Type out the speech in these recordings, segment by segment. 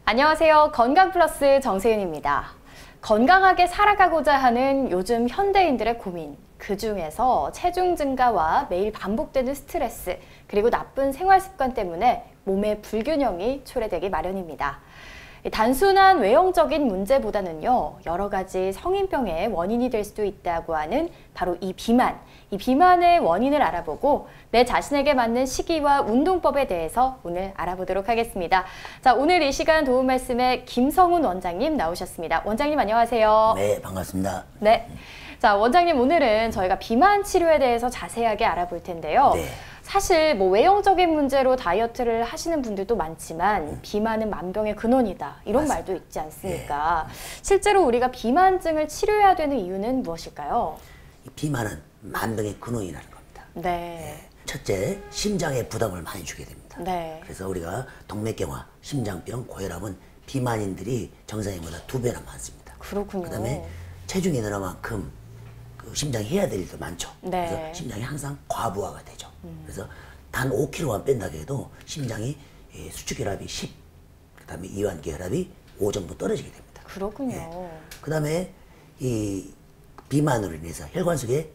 안녕하세요. 건강플러스 정세윤입니다. 건강하게 살아가고자 하는 요즘 현대인들의 고민, 그중에서 체중 증가와 매일 반복되는 스트레스, 그리고 나쁜 생활 습관 때문에 몸의 불균형이 초래되기 마련입니다. 단순한 외형적인 문제보다는요, 여러 가지 성인병의 원인이 될 수도 있다고 하는 바로 이 비만의 원인을 알아보고 내 자신에게 맞는 식이와 운동법에 대해서 오늘 알아보도록 하겠습니다. 자, 오늘 이 시간 도움 말씀에 김성훈 원장님 나오셨습니다. 원장님 안녕하세요. 네, 반갑습니다. 네. 자, 원장님 오늘은 저희가 비만 치료에 대해서 자세하게 알아볼 텐데요. 네. 사실 뭐 외형적인 문제로 다이어트를 하시는 분들도 많지만 비만은 만병의 근원이다 이런 맞습니다. 말도 있지 않습니까? 실제로 우리가 비만증을 치료해야 되는 이유는 무엇일까요? 이 비만은 만병의 근원이라는 겁니다. 네. 첫째, 심장에 부담을 많이 주게 됩니다. 네. 그래서 우리가 동맥경화, 심장병, 고혈압은 비만인들이 정상인보다 2배나 많습니다. 그렇군요. 그다음에 체중이 늘어난 만큼 그 심장이 해야 될 일도 많죠. 네. 그래서 심장이 항상 과부하가 되죠. 그래서 단 5kg만 뺀다고 해도 심장이 수축혈압이 10, 그다음에 이완기혈압이 5 정도 떨어지게 됩니다. 그렇군요. 그다음에 이 비만으로 인해서 혈관 속에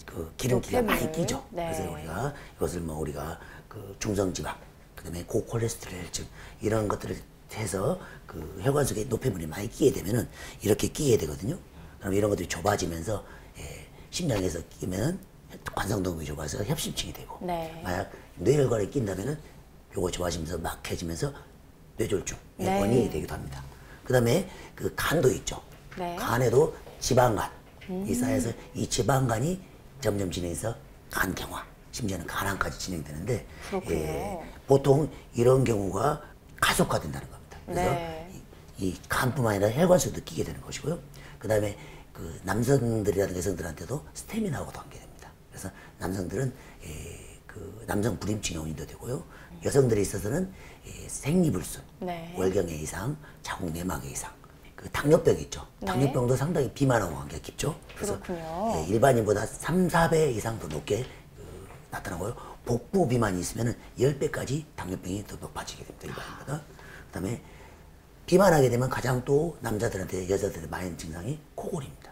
그 기름기가 노폐물. 많이 끼죠. 네. 그래서 우리가 이것을 뭐 우리가 그 중성지방, 그다음에 고콜레스테롤증 이런 것들을 해서 그 혈관 속에 노폐물이 많이 끼게 되면은 이렇게 끼게 되거든요. 그럼 이런 것들이 좁아지면서 심장에서 끼면 관상동맥이 좁아서 협심증이 되고, 네. 만약 뇌혈관에 낀다면은 요거 좁아지면서 막혀지면서 뇌졸중의 네. 원인이 되기도 합니다. 그다음에 그 간도 있죠. 네. 간에도 지방간이 쌓여서 이 지방간이 점점 진행해서 간경화, 심지어는 간암까지 진행되는데, 그렇군요. 보통 이런 경우가 가속화된다는 겁니다. 그래서 네. 이 간뿐만 아니라 혈관 속에도 끼게 되는 것이고요. 그다음에 그 남성들이라든가 여성들한테도 스태미나하고도 관계됩니다. 그래서 남성들은 그 남성 불임증의 원인도 되고요. 여성들에 있어서는 생리불순, 네. 월경의 이상, 자궁 내막의 이상, 그 당뇨병이 있죠. 네. 당뇨병도 상당히 비만하고 관계가 깊죠. 그래서 그렇군요. 일반인보다 3, 4배 이상 더 높게 나타나고요. 복부 비만이 있으면 10배까지 당뇨병이 더 높아지게 됩니다. 일반인보다. 그다음에 비만하게 되면 가장 또 남자들한테 여자들한테 많이 있는 증상이 코골이입니다.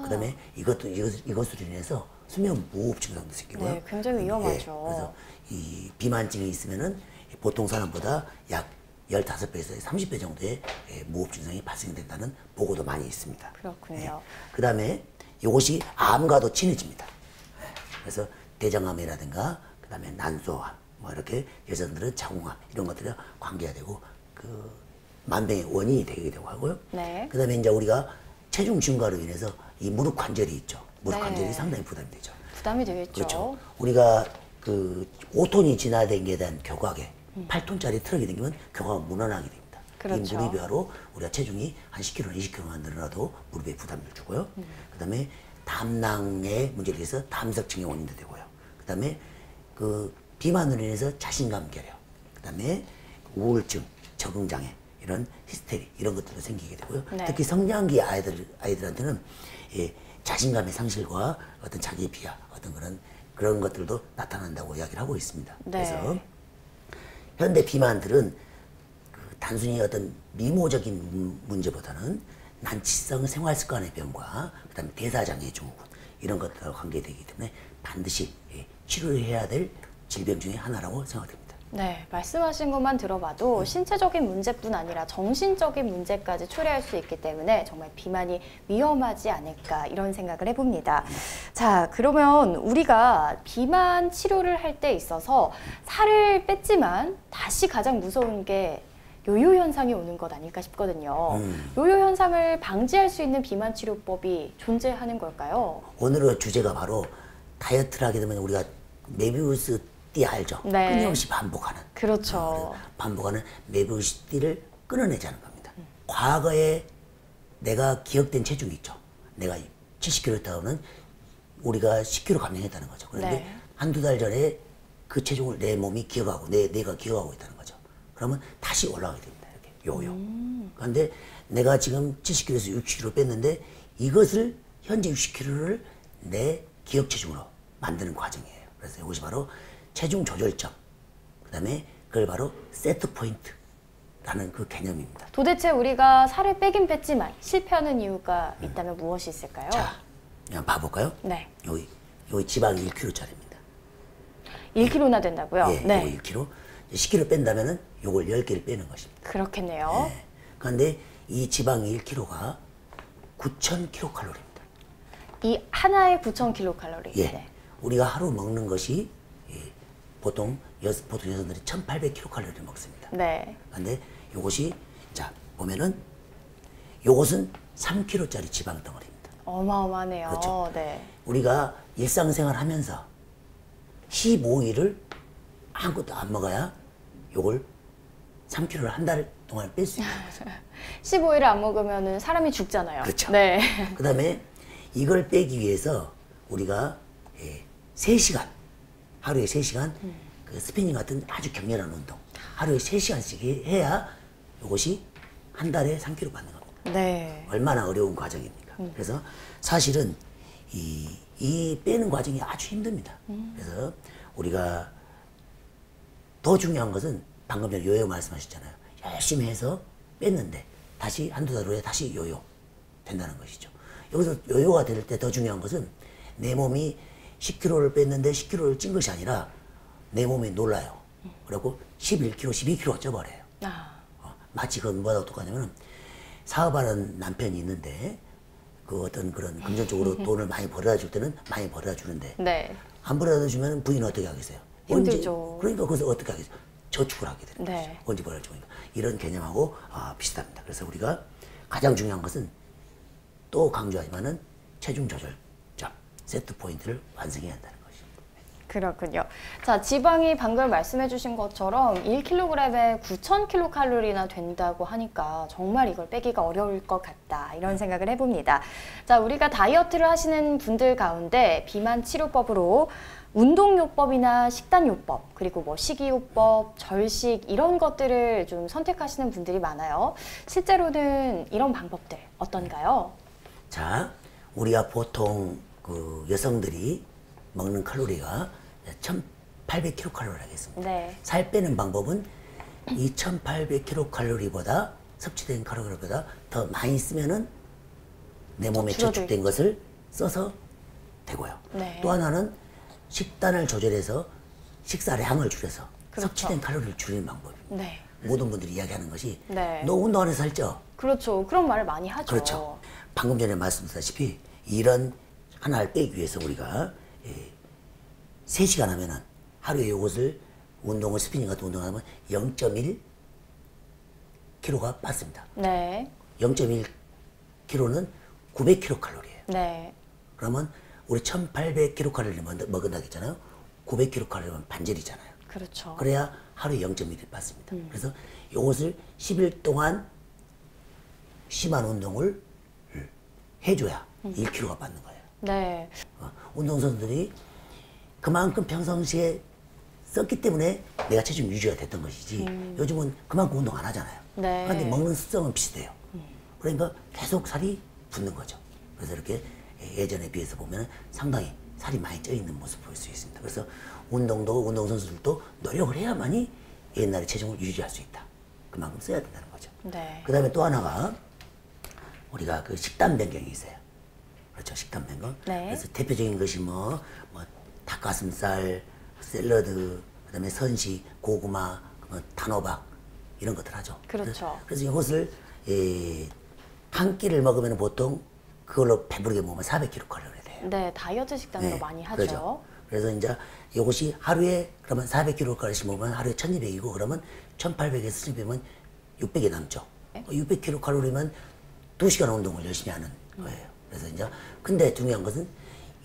그다음에 이것으로 인해서 수면 무호흡 증상도 생기고요. 네, 굉장히 위험하죠. 그래서 이 비만증이 있으면은 보통 사람보다 약 15배에서 30배 정도의 무호흡 증상이 발생된다는 보고도 많이 있습니다. 그렇군요. 그다음에 이것이 암과도 친해집니다. 그래서 대장암이라든가 그다음에 난소암, 뭐 이렇게 여성들은 자궁암 이런 것들이 관계가 되고 그 만병의 원인이 되기도 하고요. 네. 그다음에 이제 우리가 체중 증가로 인해서 이 무릎 관절이 있죠. 무릎 네. 관절이 상당히 부담이 되죠. 부담이 되겠죠. 그렇죠. 우리가 그 5톤이 지나된 게 대한 교각에 8톤짜리 트럭이 생기면 교각은 무너나게 됩니다. 그렇죠. 이 무릎이하로 우리가 체중이 한 10kg, 20kg만 늘어나도 무릎에 부담을 주고요. 그다음에 담낭의 문제로 해서 담석증의 원인도 되고요. 그다음에 그 비만으로 인해서 자신감 결여, 그다음에 우울증, 적응장애 이런 히스테리 이런 것들도 생기게 되고요. 네. 특히 성장기 아이들한테는 자신감의 상실과 어떤 자기 비하, 어떤 그런 것들도 나타난다고 이야기를 하고 있습니다. 네. 그래서 현대 비만들은 그 단순히 어떤 미모적인 문제보다는 난치성 생활 습관의 변화, 그다음에 대사장애 증후군 이런 것들과 관계되기 때문에 반드시 치료해야 될 질병 중에 하나라고 생각됩니다. 네, 말씀하신 것만 들어봐도 신체적인 문제뿐 아니라 정신적인 문제까지 초래할 수 있기 때문에 정말 비만이 위험하지 않을까 이런 생각을 해봅니다. 자, 그러면 우리가 비만 치료를 할 때 있어서 살을 뺐지만 다시 가장 무서운 게 요요 현상이 오는 것 아닐까 싶거든요. 요요 현상을 방지할 수 있는 비만 치료법이 존재하는 걸까요? 오늘의 주제가 바로 다이어트를 하게 되면 우리가 메비우스 띠 알죠? 네. 끊임없이 반복하는. 그렇죠. 반복하는 메비우스 띠를 끊어내자는 겁니다. 과거에 내가 기억된 체중이 있죠. 내가 70kg였다고는 우리가 10kg 감량했다는 거죠. 그런데 네. 한두 달 전에 그 체중을 내 몸이 기억하고 내가 기억하고 있다는 거죠. 그러면 다시 올라가게 됩니다. 이렇게 요요. 그런데 내가 지금 70kg에서 60kg 뺐는데 이것을 현재 60kg를 내 기억 체중으로 만드는 과정이에요. 그래서 이것이 바로 체중 조절점, 그 다음에 그걸 바로 세트 포인트, 라는 그 개념입니다. 도대체 우리가 살을 빼긴 뺐지만 실패하는 이유가 있다면 무엇이 있을까요? 자, 그냥 봐볼까요? 네. 여기 지방이 1kg짜리입니다. 1kg나 된다고요? 예, 네. 요거 1kg. 10kg 뺀다면은 요걸 10개를 빼는 것입니다. 그렇겠네요. 예. 그런데 이 지방이 1kg가 9,000kcal입니다. 이 하나에 9,000kcal. 예. 네. 우리가 하루 먹는 것이 보통 여성들이 1,800kcal를 먹습니다. 네. 그런데 요것이 자 보면은 요것은 3kg짜리 지방 덩어리입니다. 어마어마하네요. 그렇죠. 네. 우리가 일상생활 하면서 15일을 아무것도 안 먹어야 요걸 3kg를 한 달 동안 뺄 수 있는 거죠. 15일을 안 먹으면 사람이 죽잖아요. 그렇죠. 네. 그 다음에 이걸 빼기 위해서 우리가 3시간, 하루에 3시간 그 스피닝 같은 아주 격렬한 운동, 하루에 3시간씩 해야 이것이 한 달에 3kg 받는 겁니다. 네. 얼마나 어려운 과정입니까? 그래서 사실은 이 빼는 과정이 아주 힘듭니다. 그래서 우리가 더 중요한 것은 방금 전에 요요 말씀하셨잖아요. 열심히 해서 뺐는데 다시 한두 달 후에 다시 요요 된다는 것이죠. 여기서 요요가 될 때 더 중요한 것은 내 몸이 10kg를 뺐는데 10kg를 찐 것이 아니라 내 몸이 놀라요. 그리고 11kg, 12kg가 쪄버려요. 마치 그건 뭐하고 똑같냐면 사업하는 남편이 있는데 그 어떤 그런 금전적으로 돈을 많이 벌어다 줄 때는 많이 벌어다 주는데 네. 안 벌어다 주면 부인은 어떻게 하겠어요? 힘들죠. 그러니까 거기서 어떻게 하겠어요? 저축을 하게 되는 네. 거죠. 언제 벌어줄 거니까. 이런 개념하고 비슷합니다. 그래서 우리가 가장 중요한 것은 또 강조하지만은 체중 조절점, 세트 포인트를 완성해야 한다는 것입니다. 그렇군요. 자, 지방이 방금 말씀해 주신 것처럼 1kg에 9,000kcal나 된다고 하니까 정말 이걸 빼기가 어려울 것 같다. 이런 생각을 해봅니다. 자, 우리가 다이어트를 하시는 분들 가운데 비만 치료법으로 운동요법이나 식단요법, 그리고 뭐 식이요법, 절식 이런 것들을 좀 선택하시는 분들이 많아요. 실제로는 이런 방법들 어떤가요? 자, 우리가 보통 그 여성들이 먹는 칼로리가 1,800kcal를 하겠습니다. 네. 살 빼는 방법은 이 1,800kcal보다 섭취된 칼로리보다 더 많이 쓰면은 내 몸에 저축된 것을 써서 되고요. 네. 또 하나는 식단을 조절해서 식사의 양을 줄여서 그렇죠. 섭취된 칼로리를 줄이는 방법입니다. 네. 모든 분들이 이야기하는 것이 네. 너 운동 안 해서 살쪄. 그렇죠. 그런 말을 많이 하죠. 그렇죠. 방금 전에 말씀드렸다시피 이런 하나를 빼기 위해서 우리가 3시간 하면은 하루에 이것을 운동을 스피닝 같은 운동을 하면 0.1kg가 빠집니다. 네. 0.1kg는 900kcal예요. 네. 그러면 우리 1,800kcal를 먹은다 했잖아요. 900kcal면 반절이잖아요. 그렇죠. 그래야 하루에 0.1을 빠집니다. 그래서 이것을 10일 동안 심한 운동을 해줘야 1kg가 빠는 거예요. 네. 운동선수들이 그만큼 평상시에 썼기 때문에 내가 체중 유지가 됐던 것이지 요즘은 그만큼 운동 안 하잖아요. 네. 그런데 먹는 습성은 비슷해요. 그러니까 계속 살이 붙는 거죠. 그래서 이렇게 예전에 비해서 보면 상당히 살이 많이 쪄 있는 모습을 볼 수 있습니다. 그래서 운동선수들도 노력을 해야만이 옛날의 체중을 유지할 수 있다. 그만큼 써야 된다는 거죠. 네. 그 다음에 또 하나가 우리가 그 식단 변경이 있어요. 그렇죠. 식단 변경. 네. 그래서 대표적인 것이 뭐 닭가슴살, 샐러드, 그다음에 선식, 고구마, 단호박 이런 것들 하죠. 그렇죠. 그래서 이것을 한 끼를 먹으면 보통 그걸로 배부르게 먹으면 400kcal 돼요. 네, 다이어트 식단으로 네, 많이 하죠. 그렇죠. 그래서 이제 이것이 하루에 그러면 400kcal씩 먹으면 하루에 1200이고 그러면 1800에서 1200면 600이 남죠. 네. 600kcal면 2시간 운동을 열심히 하는 거예요. 그래서 이제 근데 중요한 것은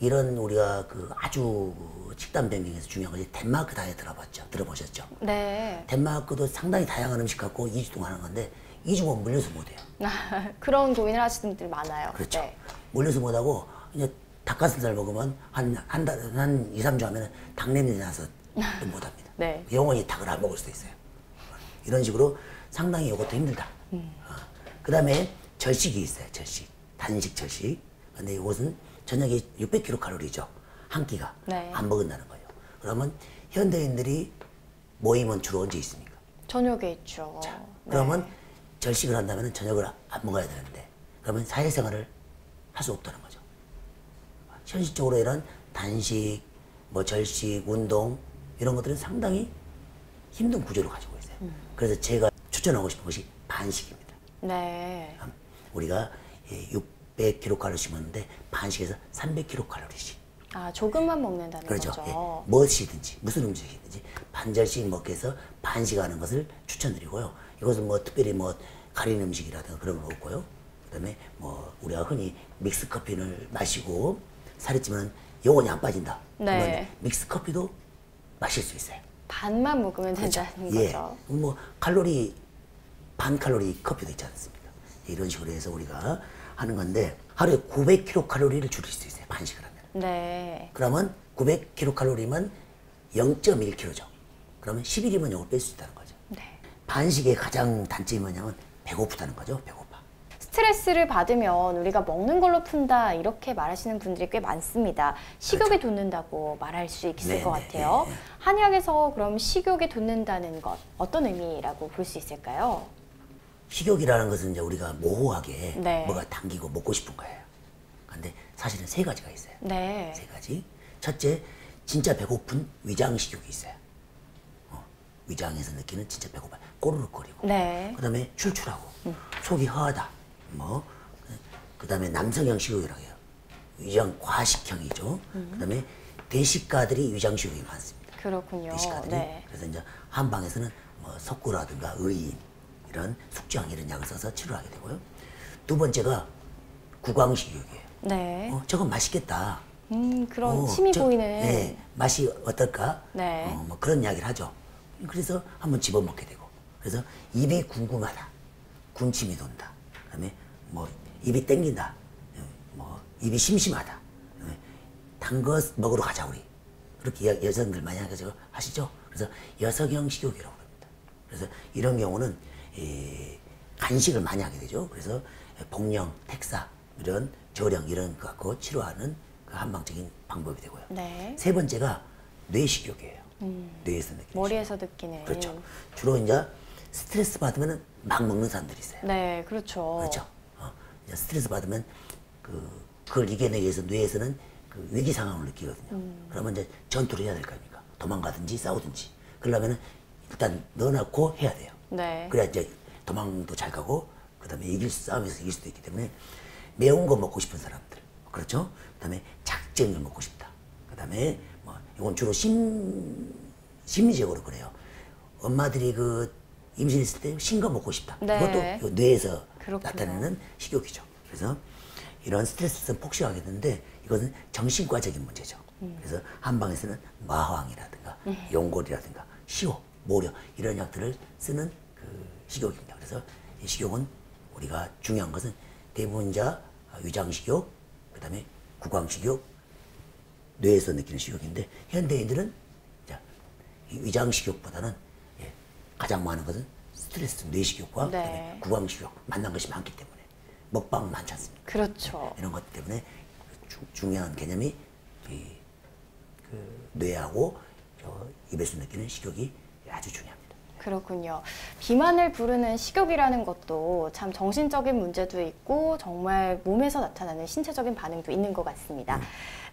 이런 우리가 그 아주 식단 변경에서 중요한 것이 덴마크 다이어트 들어보셨죠? 네. 덴마크도 상당히 다양한 음식 갖고 2주 동안 하는 건데 2주면 물려서 못 해요. 그런 고민을 하시는 분들 많아요. 그렇죠. 네. 물려서 못 하고 이제 닭가슴살 먹으면 한 2, 3주 하면은 닭 냄새 나서 또 못 합니다. 네. 영원히 닭을 안 먹을 수도 있어요. 이런 식으로 상당히 이것도 힘들다. 그 다음에 절식이 있어요. 절식. 단식 절식. 근데 이것은 저녁에 600kcal죠. 한 끼가. 네. 안 먹는다는 거예요. 그러면 현대인들이 모임은 주로 언제 있습니까? 저녁에 있죠. 자, 네. 그러면 절식을 한다면 저녁을 안 먹어야 되는데 그러면 사회생활을 할 수 없다는 거죠. 현실적으로 이런 단식, 뭐 절식, 운동 이런 것들은 상당히 힘든 구조를 가지고 있어요. 그래서 제가 추천하고 싶은 것이 반식입니다. 네. 우리가 600kcal 먹는데 반식에서 300kcal씩. 아, 조금만 먹는다는 그렇죠. 거죠. 예, 무엇이든지 무슨 음식이든지 반절씩 먹기 위해서 반식하는 것을 추천드리고요. 이것은 뭐 특별히 뭐 가린 음식이라든가 그런 거 없고요. 그다음에 뭐 우리가 흔히 믹스 커피를 마시고 살이 찌면 영원히 안 빠진다. 네. 그러면 믹스 커피도 마실 수 있어요. 반만 먹으면 그렇죠. 된다는 예. 거죠. 뭐 칼로리 반 칼로리 커피도 있지 않습니까? 이런 식으로 해서 우리가 하는 건데 하루에 900kcal를 줄일 수 있어요. 반식을 하면. 네. 그러면 900kcal면 0.1kg죠. 그러면 10일이면 이걸 뺄 수 있다는 거죠. 네. 반식의 가장 단점이 뭐냐면 배고프다는 거죠. 배고파. 스트레스를 받으면 우리가 먹는 걸로 푼다 이렇게 말하시는 분들이 꽤 많습니다. 식욕에 돋는다고 말할 수 있을 네, 것 네, 같아요. 네, 네. 한의학에서 그럼 식욕에 돋는다는 것 어떤 의미라고 볼 수 있을까요? 식욕이라는 것은 이제 우리가 모호하게 네. 뭐가 당기고 먹고 싶은 거예요. 근데 사실은 세 가지가 있어요. 네. 세 가지. 첫째, 진짜 배고픈 위장식욕이 있어요. 위장에서 느끼는 진짜 배고파. 꼬르륵거리고. 네. 그다음에 출출하고 속이 허하다. 그다음에 남성형 식욕이라고 해요. 위장 과식형이죠. 그다음에 대식가들이 위장식욕이 많습니다. 그렇군요. 대식가들이. 네. 그래서 이제 한방에서는 뭐 석구라든가 의인 이런 숙주항 이런 약을 써서 치료하게 되고요. 두 번째가 구강식욕이에요. 네. 저건 맛있겠다. 그런 침이 보이는. 네, 맛이 어떨까? 네. 뭐 그런 이야기를 하죠. 그래서 한번 집어먹게 되고. 그래서 입이 궁금하다. 군침이 돈다. 그다음에 뭐 입이 땡긴다. 뭐 입이 심심하다. 단 거 먹으러 가자 우리. 그렇게 여성들 많이 하시죠. 그래서 여성형 식욕이라고 합니다. 그래서 이런 경우는 간식을 많이 하게 되죠. 그래서 복령, 택사 이런 저령 이런 거 갖고 치료하는 그 한방적인 방법이 되고요. 네. 세 번째가 뇌식욕이에요. 뇌에서 느끼는 머리에서 느끼는. 그렇죠. 주로 이제 스트레스 받으면 막 먹는 사람들이 있어요. 네, 그렇죠. 그렇죠. 이제 스트레스 받으면 그걸 이겨내기 위해서 뇌에서는 그 위기 상황을 느끼거든요. 그러면 이제 전투를 해야 될 거 아닙니까? 도망가든지 싸우든지. 그러려면 일단 넣어놓고 해야 돼요. 네. 그래야 이제 도망도 잘 가고 그다음에 싸움에서 이길 수도 있기 때문에 매운 거 먹고 싶은 사람들. 그렇죠? 그다음에 작정을 먹고 싶다. 그다음에 뭐 이건 주로 심리적으로 그래요. 엄마들이 그 임신했을 때 신 거 먹고 싶다. 네. 이것도 뇌에서 그렇군요. 나타내는 식욕이죠. 그래서 이런 스트레스는 폭식하게 되는데 이것은 정신과적인 문제죠. 그래서 한방에서는 마황이라든가 용골이라든가 시호, 모려 이런 약들을 쓰는 그 식욕입니다. 그래서 이 식욕은 우리가 중요한 것은 대부분 위장식욕, 그다음에 구강식욕, 뇌에서 느끼는 식욕인데 현대인들은 이 위장식욕보다는 가장 많은 것은 스트레스 뇌식욕과 네. 그다음에 구강식욕 만난 것이 많기 때문에 먹방 많지 않습니까? 그렇죠. 이런 것 때문에 중요한 개념이 그 뇌하고 입에서 느끼는 식욕이 아주 중요합니다. 그렇군요. 비만을 부르는 식욕이라는 것도 참 정신적인 문제도 있고 정말 몸에서 나타나는 신체적인 반응도 있는 것 같습니다.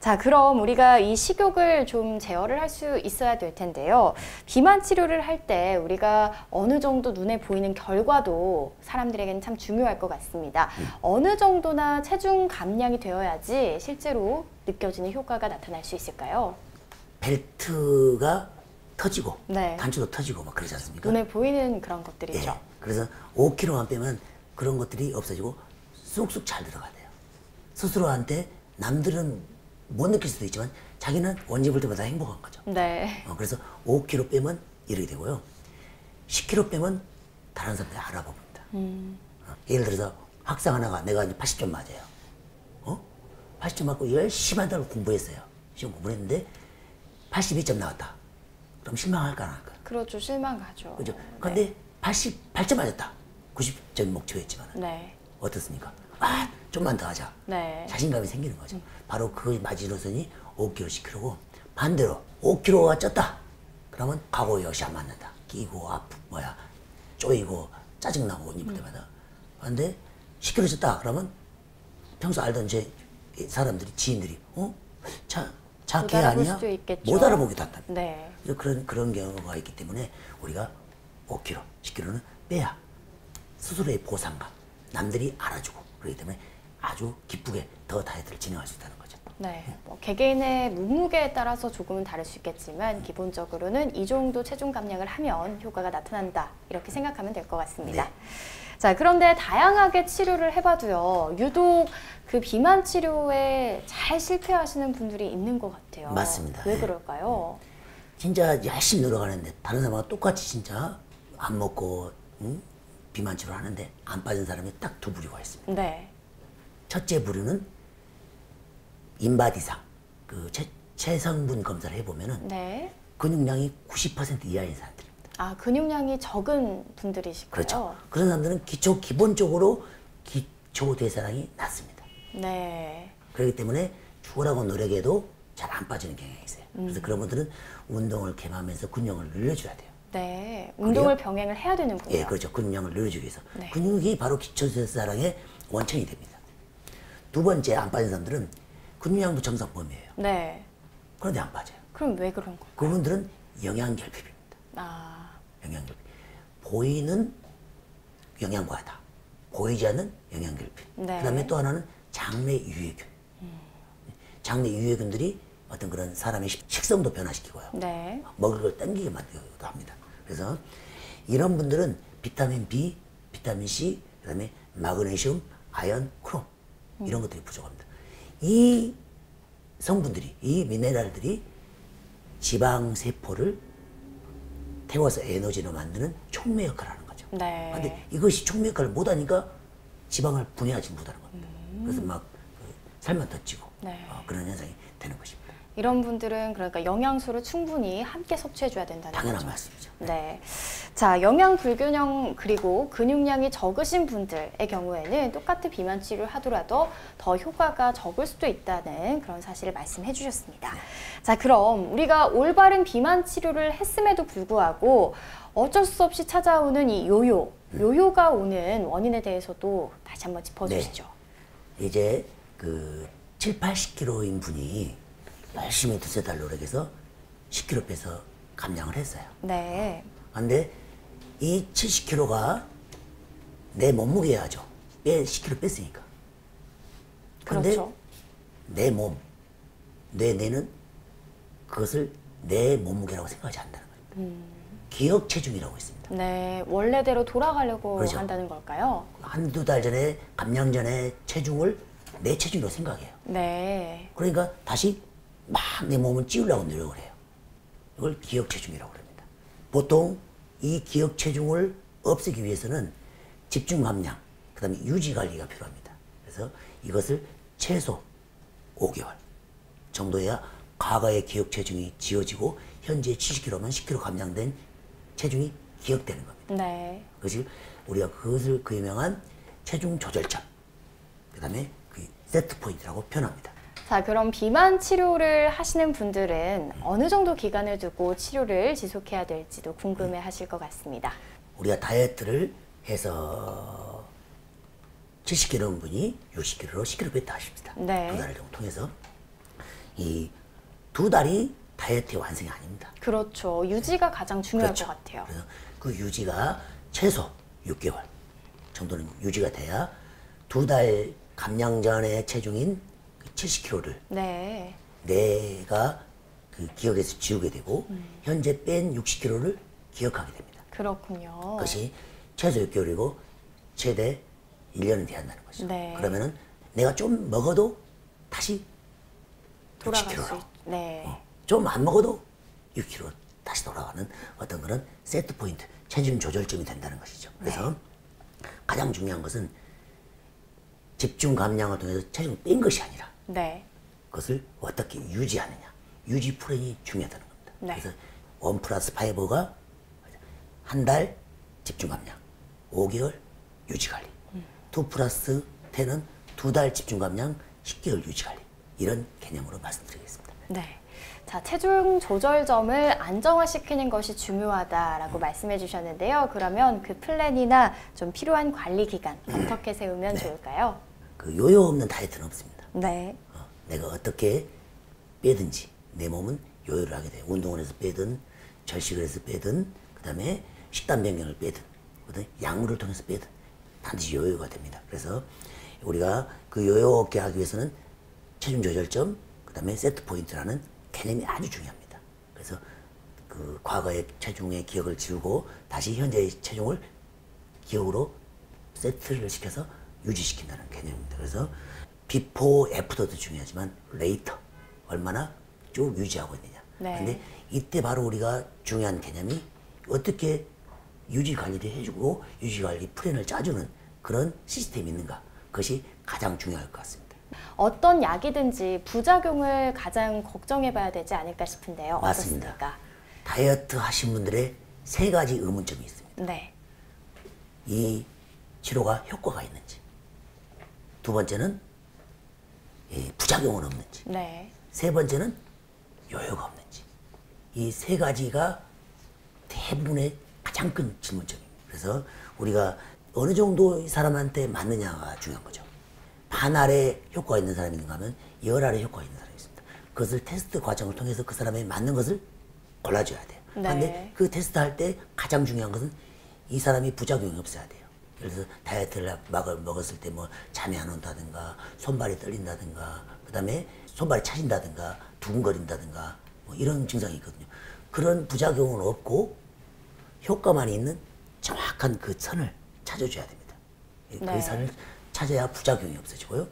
자, 그럼 우리가 이 식욕을 좀 제어를 할 수 있어야 될 텐데요. 비만 치료를 할 때 우리가 어느 정도 눈에 보이는 결과도 사람들에게는 참 중요할 것 같습니다. 어느 정도나 체중 감량이 되어야지 실제로 느껴지는 효과가 나타날 수 있을까요? 벨트가 터지고 네. 단추도 터지고 막 그러지 않습니까? 눈에 보이는 그런 것들이죠. 예. 그래서 5kg만 빼면 그런 것들이 없어지고 쑥쑥 잘 들어가대요. 스스로한테 남들은 못 느낄 수도 있지만 자기는 원지 볼 때마다 행복한 거죠. 네. 그래서 5kg 빼면 이렇게 되고요. 10kg 빼면 다른 사람들이 알아봅니다. 예를 들어서 학생 하나가 내가 이제 80점 맞아요. 80점 맞고 열심히 한다고 공부했어요. 시험 공부를 했는데 82점 나왔다. 그럼 실망할까 안 할까? 그렇죠. 실망하죠. 그죠? 근데 88점 맞았다. 90점 목표였지만 네. 어떻습니까? 아, 좀만 더 하자. 네. 자신감이 생기는 거죠. 바로 그 마지노선이 5kg, 10kg고 반대로 5kg가 쪘다. 그러면 과거 역시 안 맞는다. 끼고 쪼이고 짜증나고 옷 입을 때마다. 근데 10kg 쪘다 그러면 평소 알던 제 사람들이 지인들이 자걔 아니야? 못 알아보기도 한다. 네. 그런 경우가 있기 때문에 우리가 5kg, 10kg는 빼야 스스로의 보상감, 남들이 알아주고 그렇기 때문에 아주 기쁘게 더 다이어트를 진행할 수 있다는 거죠. 네, 뭐 개개인의 몸무게에 따라서 조금은 다를 수 있겠지만 기본적으로는 이 정도 체중 감량을 하면 효과가 나타난다 이렇게 생각하면 될 것 같습니다. 네. 자, 그런데 다양하게 치료를 해봐도요, 유독 그 비만 치료에 잘 실패하시는 분들이 있는 것 같아요. 맞습니다. 왜 네. 그럴까요? 진짜 열심히 노력하는데 다른 사람하고 똑같이 진짜 안 먹고 비만 치료를 하는데 안 빠진 사람이 딱 두 부류가 있습니다. 네. 첫째 부류는 인바디상 그 체성분 검사를 해보면은 네. 근육량이 90% 이하인 사람들입니다. 아, 근육량이 적은 분들이시고요. 그렇죠. 그런 사람들은 기본적으로 기초 대사량이 낮습니다. 네. 그렇기 때문에 죽으라고 노력해도 잘 안 빠지는 경향이 있어요. 그래서 그런 분들은 운동을 겸하면서 근육을 늘려줘야 돼요. 네. 운동을 병행을 해야 되는군요. 예, 그렇죠. 근육량을 늘려주기 위해서. 네. 근육이 바로 기초 대사량의 원천이 됩니다. 두 번째 안 빠진 사람들은 근육량도 정상범위예요. 네. 그런데 안 빠져요. 그럼 왜 그런 건가요? 그분들은 영양결핍입니다. 아, 영양결핍. 보이는 영양과다. 보이지 않는 영양결핍. 네. 그다음에 또 하나는 장내 유해균. 장내 유해균들이 어떤 그런 사람의 식성도 변화시키고요. 네. 먹을 걸 땡기게 만들기도 합니다. 그래서 이런 분들은 비타민 B, 비타민 C, 그다음에 마그네슘, 아연, 크롬 이런 것들이 부족합니다. 이 성분들이, 이 미네랄들이 지방 세포를 태워서 에너지로 만드는 촉매 역할을 하는 거죠. 네. 근데 이것이 촉매 역할을 못하니까 지방을 분해하지 못하는 겁니다. 그래서 막 살만 더 찌고 네. 그런 현상이 되는 것입니다. 이런 분들은 그러니까 영양소를 충분히 함께 섭취해줘야 된다는 당연한 거죠. 말씀이죠. 네. 자, 영양 불균형 그리고 근육량이 적으신 분들의 경우에는 똑같은 비만 치료를 하더라도 더 효과가 적을 수도 있다는 그런 사실을 말씀해 주셨습니다. 자, 그럼 우리가 올바른 비만 치료를 했음에도 불구하고 어쩔 수 없이 찾아오는 이 요요가 오는 원인에 대해서도 다시 한번 짚어주시죠. 네. 이제 그 7, 80kg인 분이 열심히 두세 달 노력해서 10kg 빼서 감량을 했어요. 네. 근데 이 70kg가 내 몸무게야죠. 10kg 뺐으니까. 근데 그렇죠. 내 몸, 뇌는 그것을 내 몸무게라고 생각하지 않는다는 겁니다. 기억 체중이라고 있습니다. 네, 원래대로 돌아가려고 그렇죠. 한다는 걸까요? 한두 달 전에 감량 전에 체중을 내 체중으로 생각해요. 네. 그러니까 다시 막 내 몸을 찌우려고 노력을 해요. 이걸 기억 체중이라고 합니다. 보통 이 기억 체중을 없애기 위해서는 집중 감량, 그 다음에 유지 관리가 필요합니다. 그래서 이것을 최소 5개월 정도야 과거의 기억 체중이 지워지고 현재 70kg면 10kg 감량된 체중이 기억되는 겁니다. 네. 그것이 우리가 그것을 그 유명한 체중 조절점, 그 다음에 그 세트 포인트라고 표현합니다. 자, 그럼 비만 치료를 하시는 분들은 어느 정도 기간을 두고 치료를 지속해야 될지도 궁금해 하실 것 같습니다. 우리가 다이어트를 해서 70kg인 분이 60kg로 10kg 뺐다 하십니다. 네. 두 달을 정도 통해서 이 두 달이 다이어트의 완성이 아닙니다. 그렇죠. 유지가 가장 중요할 그렇죠. 것 같아요. 그래서 그 유지가 최소 6개월 정도는 유지가 돼야 두 달 감량 전의 체중인 70kg를 네. 내가 그 기억에서 지우게 되고 현재 뺀 60kg를 기억하게 됩니다. 그렇군요. 그것이 최소 6개월이고 최대 1년은 돼야 한다는 것이죠. 네. 그러면은 내가 좀 먹어도 다시 돌아갈 60kg로. 수 있... 네. 좀 안 먹어도 6kg 다시 돌아가는 어떤 그런 세트 포인트, 체중 조절점이 된다는 것이죠. 그래서 가장 중요한 것은 집중 감량을 통해서 체중을 뺀 것이 아니라 네. 그것을 어떻게 유지하느냐. 유지 프레임이 중요하다는 겁니다. 네. 그래서 1+5가 한 달 집중 감량, 5개월 유지 관리, 2+10은 두 달 집중 감량, 10개월 유지 관리. 이런 개념으로 말씀드리겠습니다. 네. 자, 체중 조절점을 안정화시키는 것이 중요하다라고 말씀해 주셨는데요. 그러면 그 플랜이나 좀 필요한 관리 기간 어떻게 세우면 좋을까요? 그 요요 없는 다이어트는 없습니다. 네. 내가 어떻게 빼든지 내 몸은 요요를 하게 돼요. 운동을 해서 빼든 절식을 해서 빼든 그다음에 식단 변경을 빼든 그다음에 약물을 통해서 빼든 반드시 요요가 됩니다. 그래서 우리가 그 요요 없게 하기 위해서는 체중 조절점 그다음에 세트 포인트라는 개념이 아주 중요합니다. 그래서 그 과거의 체중의 기억을 지우고 다시 현재의 체중을 기억으로 세트를 시켜서 유지시킨다는 개념입니다. 그래서 비포 애프터도 중요하지만 레이터 얼마나 쭉 유지하고 있느냐. 네. 근데 이때 바로 우리가 중요한 개념이 어떻게 유지 관리를 해주고 유지 관리 플랜을 짜주는 그런 시스템이 있는가. 그것이 가장 중요할 것 같습니다. 어떤 약이든지 부작용을 가장 걱정해 봐야 되지 않을까 싶은데요. 맞습니다. 어떻습니까? 다이어트 하신 분들의 세 가지 의문점이 있습니다. 네. 이 치료가 효과가 있는지, 두 번째는 부작용은 없는지, 네. 세 번째는 요요가 없는지. 이 세 가지가 대부분의 가장 큰 질문점입니다. 그래서 우리가 어느 정도 이 사람한테 맞느냐가 중요한 거죠. 반 아래 효과가 있는 사람이 있는가 하면 열 아래 효과가 있는 사람이 있습니다. 그것을 테스트 과정을 통해서 그 사람에 맞는 것을 골라줘야 돼요. 네. 그런데 그 테스트 할 때 가장 중요한 것은 이 사람이 부작용이 없어야 돼요. 예를 들어서 다이어트를 먹었을 때 뭐 잠이 안 온다든가 손발이 떨린다든가 그다음에 손발이 차진다든가 두근거린다든가 뭐 이런 증상이 있거든요. 그런 부작용은 없고 효과만 있는 정확한 그 선을 찾아줘야 됩니다. 그 네. 선을 찾아야 부작용이 없어지고요.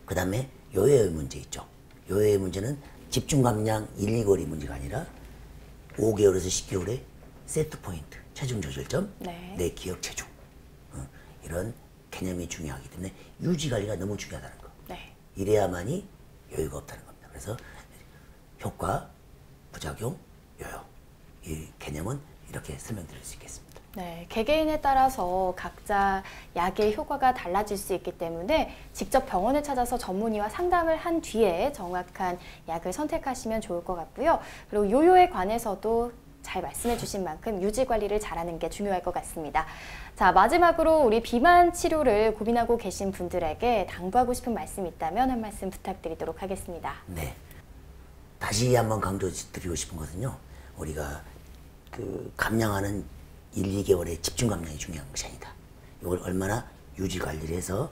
그 다음에 요요의 문제 있죠. 요요의 문제는 집중 감량 1, 2개월이 문제가 아니라 5개월에서 10개월의 세트 포인트, 체중 조절점, 네. 내 기억 체중 이런 개념이 중요하기 때문에 유지 관리가 너무 중요하다는 거. 네. 이래야만이 여유가 없다는 겁니다. 그래서 효과, 부작용, 요요 이 개념은 이렇게 설명드릴 수 있겠습니다. 네, 개개인에 따라서 각자 약의 효과가 달라질 수 있기 때문에 직접 병원을 찾아서 전문의와 상담을 한 뒤에 정확한 약을 선택하시면 좋을 것 같고요. 그리고 요요에 관해서도 잘 말씀해 주신 만큼 유지 관리를 잘하는 게 중요할 것 같습니다. 자, 마지막으로 우리 비만 치료를 고민하고 계신 분들에게 당부하고 싶은 말씀 있다면 한 말씀 부탁드리도록 하겠습니다. 네. 다시 한번 강조드리고 싶은 것은요. 우리가 그 감량하는 1, 2개월의 집중 감량이 중요한 것이 아니다. 이걸 얼마나 유지 관리를 해서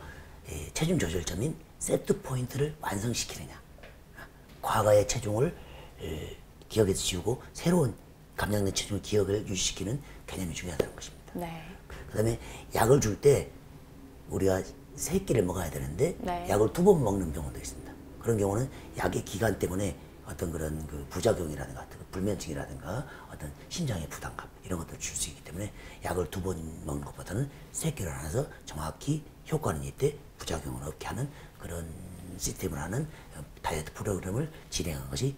체중 조절점인 세트 포인트를 완성시키느냐. 과거의 체중을 기억에서 지우고 새로운 감량된 체중을 기억을 유지시키는 개념이 중요하다는 것입니다. 네. 그 다음에 약을 줄 때 우리가 3끼를 먹어야 되는데 네. 약을 2번 먹는 경우도 있습니다. 그런 경우는 약의 기간 때문에 어떤 그런 그 부작용이라든가 불면증이라든가 어떤 심장의 부담감 이런 것들을 줄 수 있기 때문에 약을 2번 먹는 것보다는 3끼를 나눠서 정확히 효과는 있되 부작용은 없게 하는 그런 시스템을 하는 다이어트 프로그램을 진행한 것이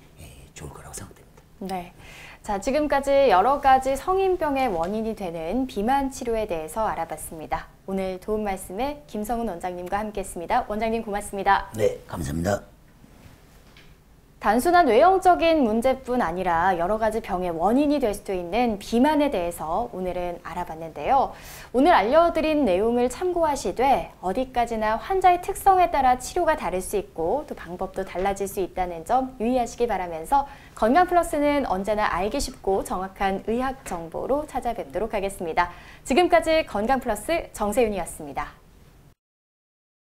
좋을 거라고 생각됩니다. 네. 자, 지금까지 여러 가지 성인병의 원인이 되는 비만 치료에 대해서 알아봤습니다. 오늘 도움 말씀에 김성훈 원장님과 함께했습니다. 원장님 고맙습니다. 네, 감사합니다. 단순한 외형적인 문제뿐 아니라 여러 가지 병의 원인이 될 수도 있는 비만에 대해서 오늘은 알아봤는데요. 오늘 알려드린 내용을 참고하시되 어디까지나 환자의 특성에 따라 치료가 다를 수 있고 또 방법도 달라질 수 있다는 점 유의하시기 바라면서 건강플러스는 언제나 알기 쉽고 정확한 의학 정보로 찾아뵙도록 하겠습니다. 지금까지 건강플러스 정세윤이었습니다.